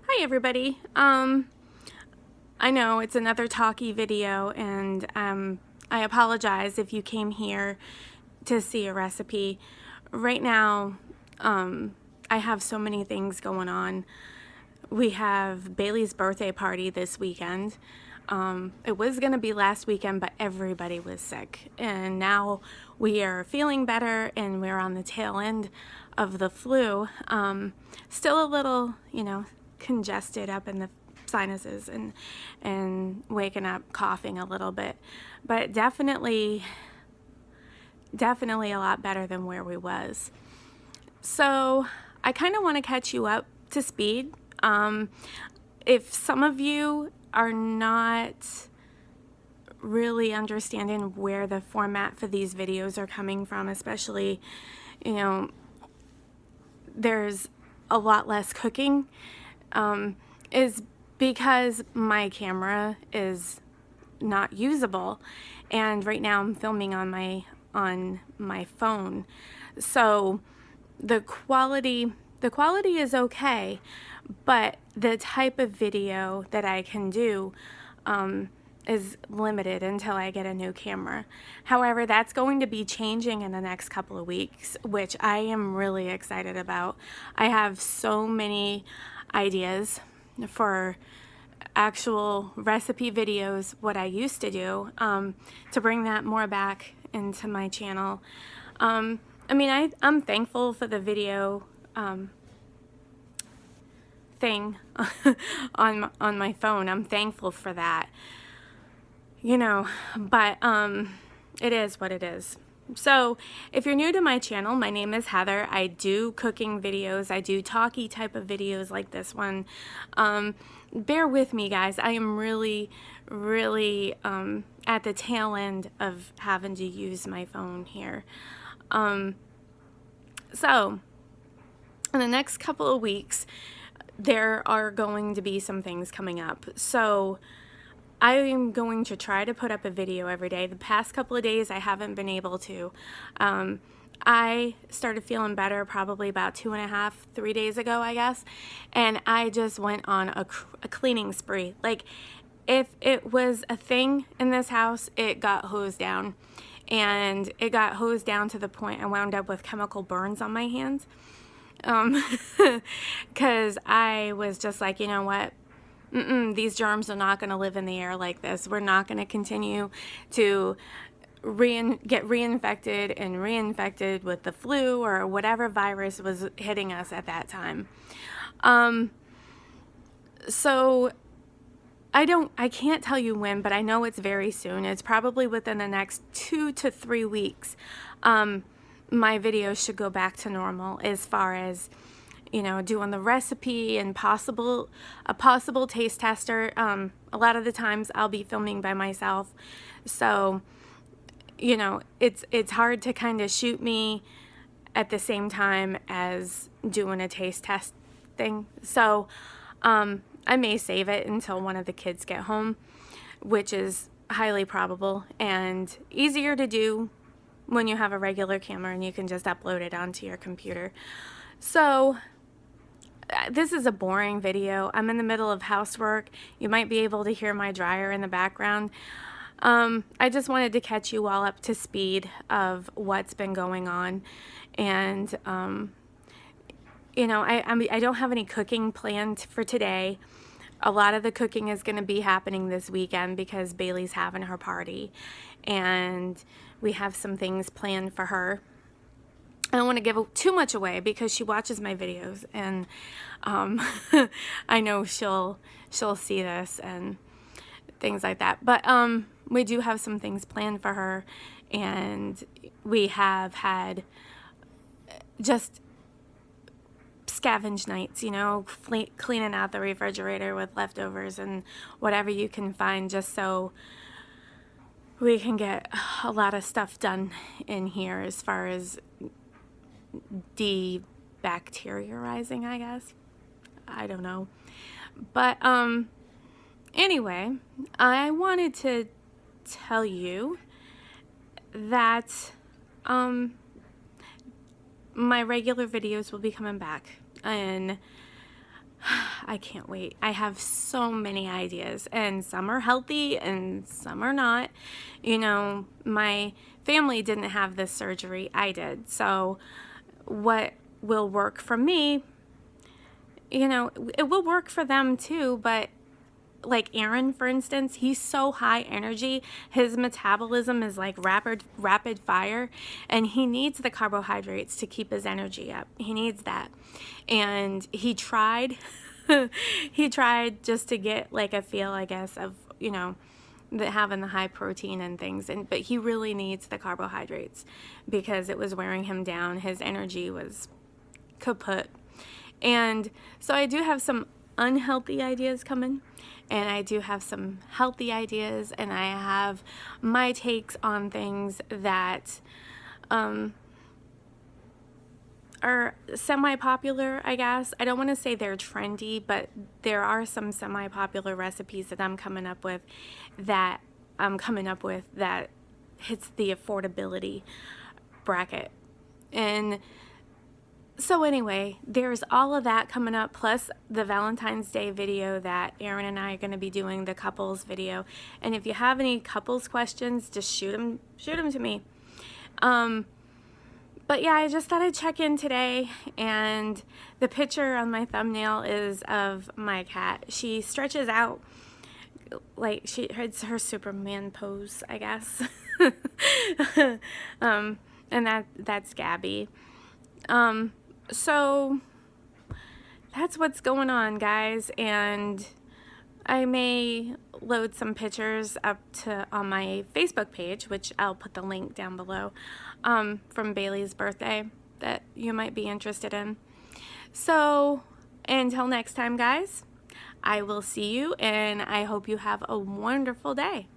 Hi everybody. I know it's another talky video, and I apologize if you came here to see a recipe. Right now, I have so many things going on. We have Bailey's birthday party this weekend. It was going to be last weekend, but everybody was sick. And now we are feeling better, and we're on the tail end of the flu. Still a little, congested up in the sinuses and waking up coughing a little bit. But definitely a lot better than where we was. So I kind of want to catch you up to speed. If some of you are not really understanding where the format for these videos are coming from, especially, there's a lot less cooking, is because my camera is not usable, and right now I'm filming on my phone, so the quality is okay, but the type of video that I can do is limited until I get a new camera. However, that's going to be changing in the next couple of weeks, which I am really excited about. I have so many ideas for actual recipe videos, what I used to do, to bring that more back into my channel. I'm thankful for the video thing on my phone. I'm thankful for that, but it is what it is. So if you're new to my channel, my name is Heather. I do cooking videos. I do talky type of videos like this one. Bear with me, guys. I am really at the tail end of having to use my phone here. So in the next couple of weeks, there are going to be some things coming up. So I am going to try to put up a video every day. The past couple of days I haven't been able to. I started feeling better probably about 2.5, 3 days ago, I guess, and I just went on a cleaning spree. Like, if it was a thing in this house, it got hosed down, and it got hosed down to the point I wound up with chemical burns on my hands, because I was just like, you know what? These germs are not going to live in the air like this. We're not going to continue to get reinfected and reinfected with the flu or whatever virus was hitting us at that time. So I can't tell you when, but I know it's very soon. It's probably within the next 2 to 3 weeks. My videos should go back to normal as far as, doing the recipe and a possible taste tester. A lot of the times I'll be filming by myself, so it's hard to kind of shoot me at the same time as doing a taste test thing. So I may save it until one of the kids get home, which is highly probable and easier to do when you have a regular camera and you can just upload it onto your computer. So this is a boring video. I'm in the middle of housework. You might be able to hear my dryer in the background. I just wanted to catch you all up to speed of what's been going on. And, I don't have any cooking planned for today. A lot of the cooking is going to be happening this weekend because Bailey's having her party. And we have some things planned for her. I don't want to give too much away because she watches my videos, and I know she'll see this and things like that. But we do have some things planned for her, and we have had just scavenge nights, cleaning out the refrigerator with leftovers and whatever you can find, just so we can get a lot of stuff done in here as far as debacterializing, I guess. I don't know. But anyway, I wanted to tell you that my regular videos will be coming back, and I can't wait. I have so many ideas, and some are healthy and some are not. You know, my family didn't have this surgery, I did. So what will work for me, you know, it will work for them too, but like Aaron, for instance, he's so high energy. His metabolism is like rapid fire, and he needs the carbohydrates to keep his energy up. He needs that. And he tried, he tried just to get like a feel, I guess, of, you know, having the high protein and things. But he really needs the carbohydrates because it was wearing him down. His energy was kaput. And so I do have some unhealthy ideas coming, and I do have some healthy ideas, and I have my takes on things that are semi-popular, I guess. I don't want to say they're trendy, but there are some semi-popular recipes that I'm coming up with that hits the affordability bracket. And so anyway, there's all of that coming up, plus the Valentine's Day video that Aaron and I are going to be doing, the couples video. And if you have any couples questions, just shoot them to me. But yeah, I just thought I'd check in today, and the picture on my thumbnail is of my cat. She stretches out like it's her Superman pose, I guess. And that's Gabby. So that's what's going on, guys, and I may load some pictures up on my Facebook page, which I'll put the link down below, from Bailey's birthday that you might be interested in. So until next time, guys, I will see you, and I hope you have a wonderful day.